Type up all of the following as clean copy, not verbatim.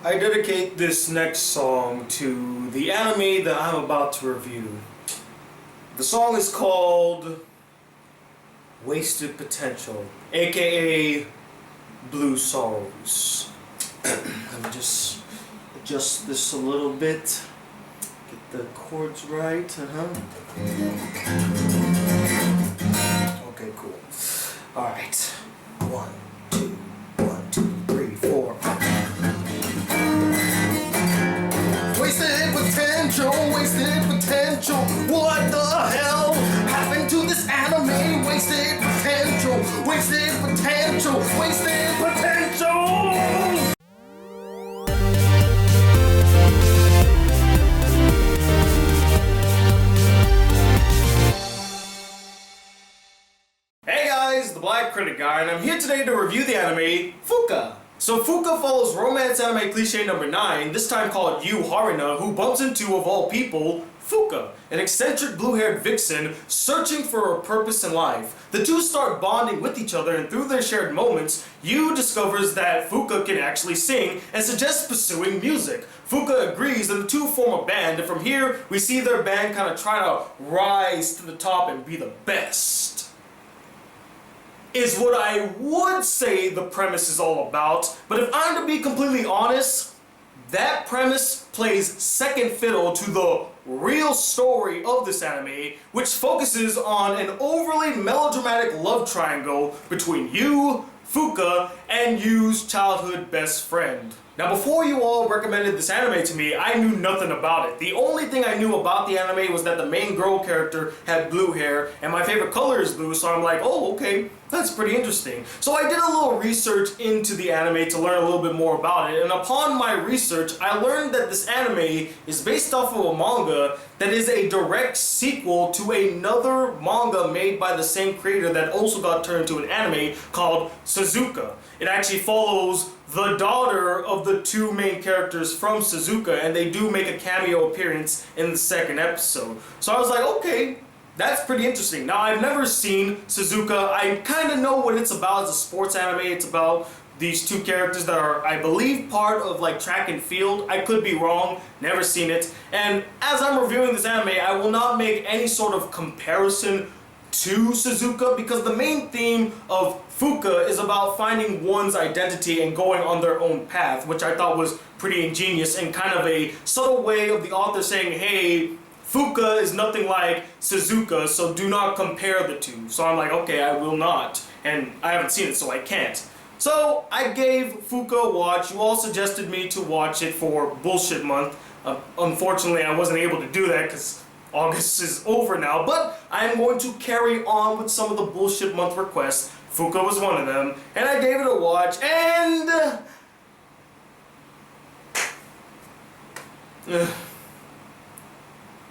I dedicate this next song to the anime that I'm about to review. The song is called Wasted Potential, aka Blue Sorrows. Let me just adjust this a little bit. Get the chords right. Okay, cool. Alright. 1, 2, 1, 2, 3, 4. Wasted potential, what the hell happened to this anime? Wasted potential, wasted potential, wasted potential! Hey guys, the Black Critic Guy, and I'm here today to review the anime Fuuka. So Fuuka follows romance anime cliche number 9, this time called Yu Haruna, who bumps into, of all people, Fuuka, an eccentric blue-haired vixen searching for a purpose in life. The two start bonding with each other, and through their shared moments, Yu discovers that Fuuka can actually sing and suggests pursuing music. Fuuka agrees, and the two form a band, and from here, we see their band kind of try to rise to the top and be the best. Is what I would say the premise is all about, but if I'm to be completely honest, that premise plays second fiddle to the real story of this anime, which focuses on an overly melodramatic love triangle between Yu, Fuuka, and Yu's childhood best friend. Now before you all recommended this anime to me, I knew nothing about it. The only thing I knew about the anime was that the main girl character had blue hair, and my favorite color is blue, so I'm like, oh, okay, that's pretty interesting. So I did a little research into the anime to learn a little bit more about it, and upon my research, I learned that this anime is based off of a manga that is a direct sequel to another manga made by the same creator that also got turned into an anime called Suzuka. It actually follows the daughter of the two main characters from Suzuka, and they do make a cameo appearance in the second episode. So I was like, okay, that's pretty interesting. Now, I've never seen Suzuka. I kind of know what it's about. It's a sports anime. It's about these two characters that are, I believe, part of like track and field. I could be wrong, never seen it. And as I'm reviewing this anime, I will not make any sort of comparison to Suzuka, because the main theme of Fuuka is about finding one's identity and going on their own path, which I thought was pretty ingenious and kind of a subtle way of the author saying, hey, Fuuka is nothing like Suzuka, so do not compare the two. So I'm like, okay, I will not. And I haven't seen it, so I can't. So I gave Fuuka a watch. You all suggested me to watch it for Bullshit Month. Unfortunately, I wasn't able to do that because August is over now, but I'm going to carry on with some of the Bullshit Month requests. Fuuka was one of them, and I gave it a watch, and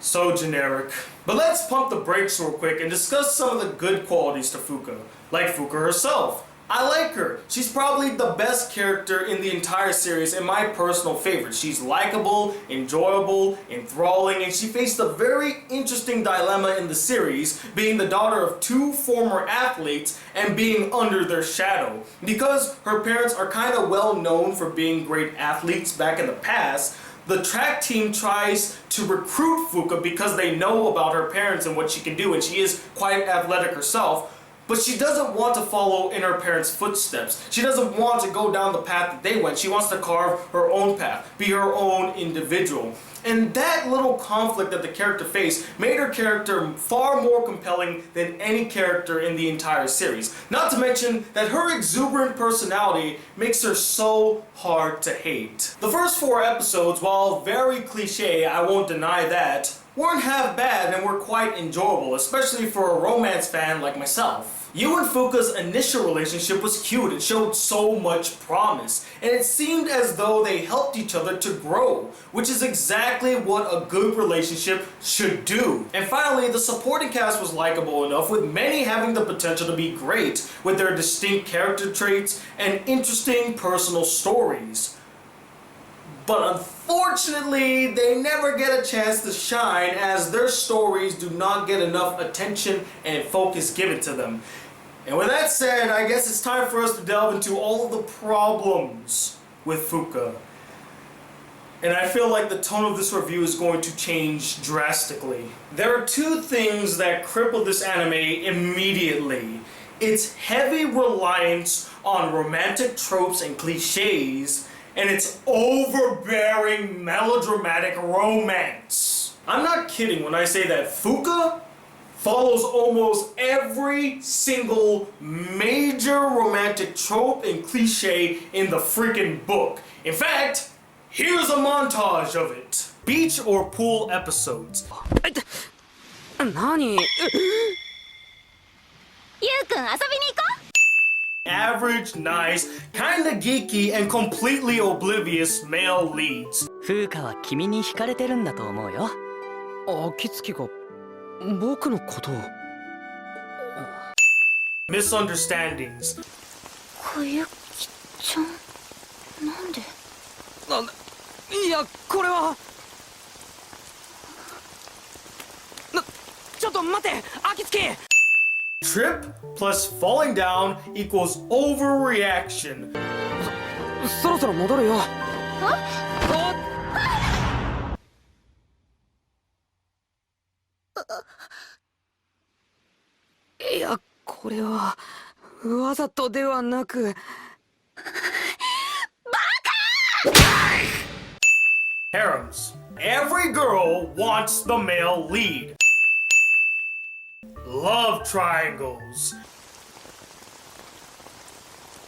so generic. But let's pump the brakes real quick and discuss some of the good qualities to Fuuka, like Fuuka herself. I like her. She's probably the best character in the entire series and my personal favorite. She's likable, enjoyable, enthralling, and she faced a very interesting dilemma in the series, being the daughter of two former athletes and being under their shadow. Because her parents are kind of well known for being great athletes back in the past, the track team tries to recruit Fuuka because they know about her parents and what she can do, and she is quite athletic herself. But she doesn't want to follow in her parents' footsteps. She doesn't want to go down the path that they went. She wants to carve her own path, be her own individual. And that little conflict that the character faced made her character far more compelling than any character in the entire series. Not to mention that her exuberant personality makes her so hard to hate. The first 4 episodes, while very cliche, I won't deny that, weren't half bad and were quite enjoyable, especially for a romance fan like myself. Yu and Fuuka's initial relationship was cute and showed so much promise, and it seemed as though they helped each other to grow, which is exactly what a good relationship should do. And finally, the supporting cast was likable enough, with many having the potential to be great, with their distinct character traits and interesting personal stories. But unfortunately, they never get a chance to shine, as their stories do not get enough attention and focus given to them. And with that said, I guess it's time for us to delve into all of the problems with Fuuka. And I feel like the tone of this review is going to change drastically. There are two things that cripple this anime immediately. Its heavy reliance on romantic tropes and cliches, and its overbearing melodramatic romance. I'm not kidding when I say that Fuuka follows almost every single major romantic trope and cliche in the freaking book. In fact, here's a montage of it. Beach or pool episodes. 何 Average, nice, kinda geeky, and completely oblivious male leads. フーカは君に惹かれてるんだと思うよ。暁が僕のことを。Misunderstandings. 小雪ちゃん、なんで？いや、これは。ちょっと待って、暁。Trip plus falling down equals overreaction. そろそろ戻るよ。いや、これはわざとではなく。Harems. Every girl wants the male lead. Love triangles.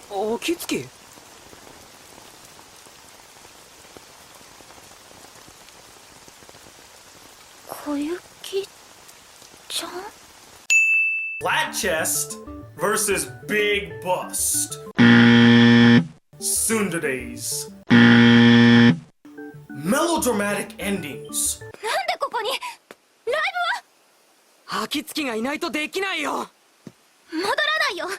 暁。小雪ちゃん？ Flat chest versus big bust. Tsunderes. Melodramatic endings. なんでここに？ライ暁がいないとできないよ。ブは？戻らないよ。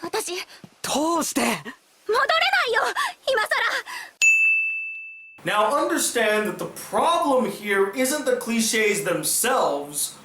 私。どうして？戻れないよ。今さら。Now understand that the problem here isn't the cliches themselves,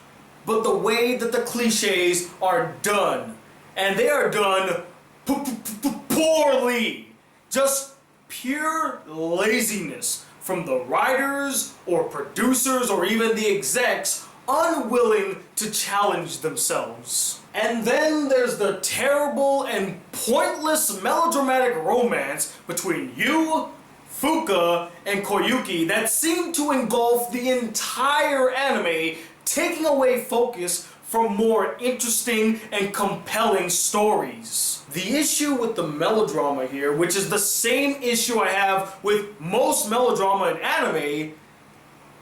but the way that the cliches are done. And they are done poorly. Just pure laziness from the writers or producers or even the execs unwilling to challenge themselves. And then there's the terrible and pointless melodramatic romance between you, Fuuka, and Koyuki that seem to engulf the entire anime, taking away focus from more interesting and compelling stories. The issue with the melodrama here, which is the same issue I have with most melodrama in anime,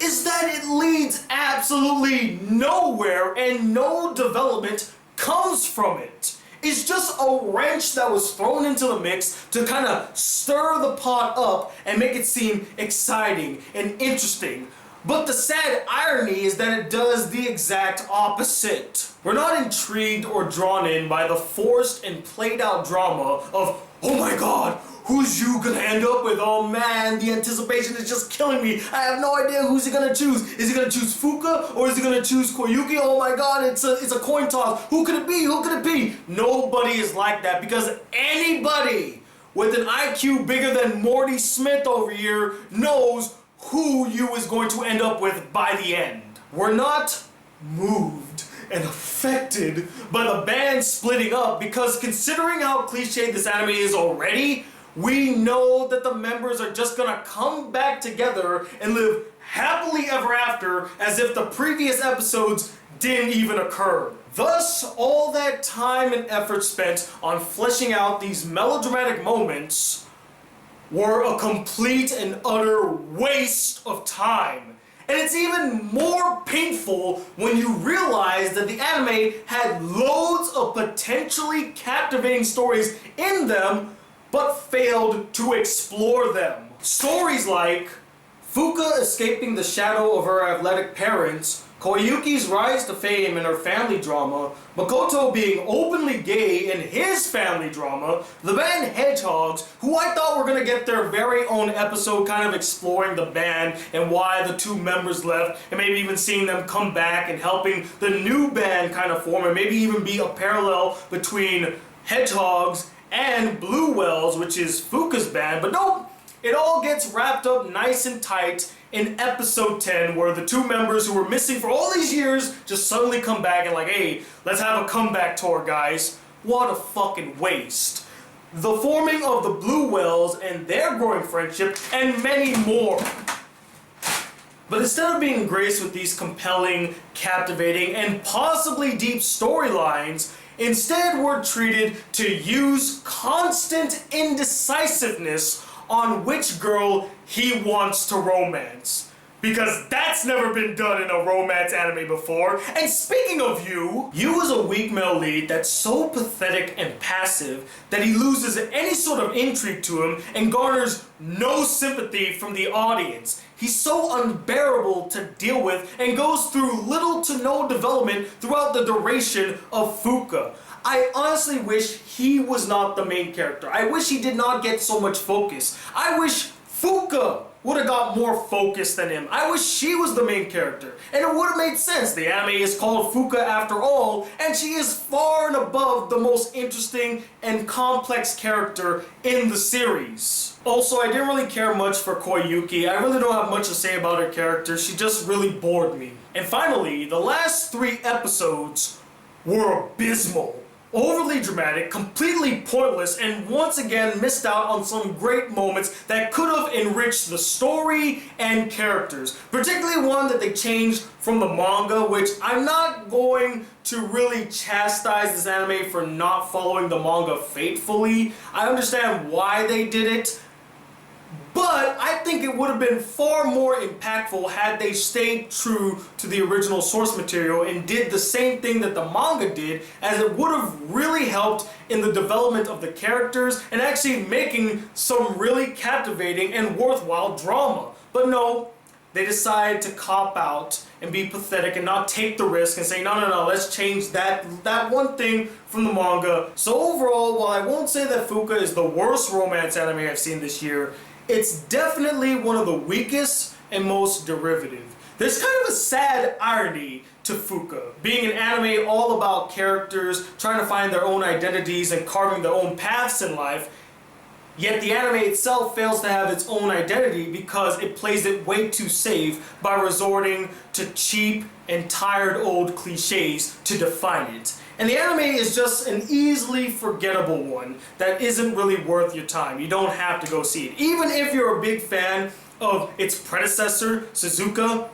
is that it leads absolutely nowhere and no development comes from it. It's just a wrench that was thrown into the mix to kind of stir the pot up and make it seem exciting and interesting. But the sad irony is that it does the exact opposite. We're not intrigued or drawn in by the forced and played out drama of, oh my god, who's you gonna end up with? Oh man, the anticipation is just killing me. I have no idea who's he gonna choose. Is he gonna choose Fuuka or is he gonna choose Koyuki? Oh my god, it's a coin toss. Who could it be? Who could it be? Nobody is like that because anybody with an IQ bigger than Morty Smith over here knows who you is going to end up with by the end. We're not moved and affected by the band splitting up because considering how cliche this anime is already, we know that the members are just gonna come back together and live happily ever after as if the previous episodes didn't even occur. Thus, all that time and effort spent on fleshing out these melodramatic moments were a complete and utter waste of time. And it's even more painful when you realize that the anime had loads of potentially captivating stories in them, but failed to explore them. Stories like Fuuka escaping the shadow of her athletic parents, Koyuki's rise to fame in her family drama, Makoto being openly gay in his family drama, the band Hedgehogs, who I thought were going to get their very own episode kind of exploring the band and why the two members left, and maybe even seeing them come back and helping the new band kind of form, and maybe even be a parallel between Hedgehogs and Blue Wells, which is Fuuka's band. But nope, it all gets wrapped up nice and tight in episode 10, where the two members who were missing for all these years just suddenly come back and like, hey, let's have a comeback tour, guys. What a fucking waste. The forming of the Blue Wells and their growing friendship, and many more. But instead of being graced with these compelling, captivating, and possibly deep storylines, instead we're treated to use constant indecisiveness on which girl he wants to romance. Because that's never been done in a romance anime before. And speaking of Yu is a weak male lead that's so pathetic and passive that he loses any sort of intrigue to him and garners no sympathy from the audience. He's so unbearable to deal with and goes through little to no development throughout the duration of Fuuka. I honestly wish he was not the main character. I wish he did not get so much focus. I wish Fuuka would have got more focus than him. I wish she was the main character. And it would have made sense. The anime is called Fuuka after all, and she is far and above the most interesting and complex character in the series. Also, I didn't really care much for Koyuki. I really don't have much to say about her character. She just really bored me. And finally, the last 3 episodes were abysmal. Overly dramatic, completely pointless, and once again missed out on some great moments that could have enriched the story and characters. Particularly one that they changed from the manga, which I'm not going to really chastise this anime for not following the manga faithfully. I understand why they did it, but I think it would have been far more impactful had they stayed true to the original source material and did the same thing that the manga did, as it would have really helped in the development of the characters and actually making some really captivating and worthwhile drama. But no, they decided to cop out and be pathetic and not take the risk and say, no, let's change that one thing from the manga. So overall, while I won't say that Fuuka is the worst romance anime I've seen this year, it's definitely one of the weakest and most derivative. There's kind of a sad irony to Fuuka, being an anime all about characters trying to find their own identities and carving their own paths in life, yet the anime itself fails to have its own identity because it plays it way too safe by resorting to cheap and tired old cliches to define it. And the anime is just an easily forgettable one that isn't really worth your time. You don't have to go see it. Even if you're a big fan of its predecessor, Suzuka,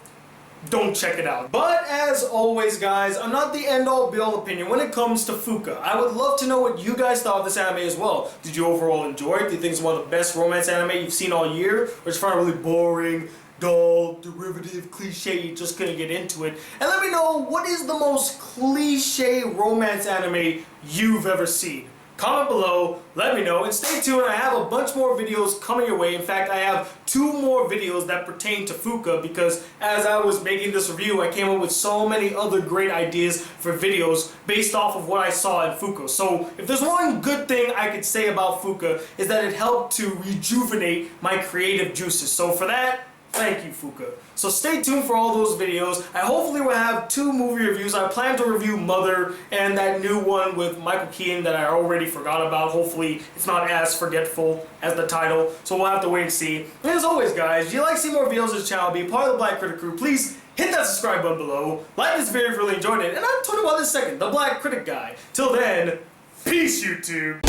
don't check it out. But as always, guys, I'm not the end-all be-all opinion when it comes to Fuuka. I would love to know what you guys thought of this anime as well. Did you overall enjoy it? Do you think it's one of the best romance anime you've seen all year? Or just find it really boring, dull, derivative, cliche, you just couldn't get into it? And let me know, what is the most cliche romance anime you've ever seen? Comment below, let me know, and stay tuned. I have a bunch more videos coming your way. In fact, I have 2 more videos that pertain to Fuuka, because as I was making this review, I came up with so many other great ideas for videos based off of what I saw in Fuuka. So if there's one good thing I could say about Fuuka, is that it helped to rejuvenate my creative juices. So for that, thank you, Fuuka. So stay tuned for all those videos. I hopefully will have 2 movie reviews. I plan to review Mother and that new one with Michael Keaton that I already forgot about. Hopefully it's not as forgetful as the title. So we'll have to wait and see. And as always, guys, if you'd like to see more videos of this channel, be a part of the Black Critic crew, please hit that subscribe button below. Like this video if you really enjoyed it. And I'll talk about this second, the Black Critic Guy. Till then, peace, YouTube.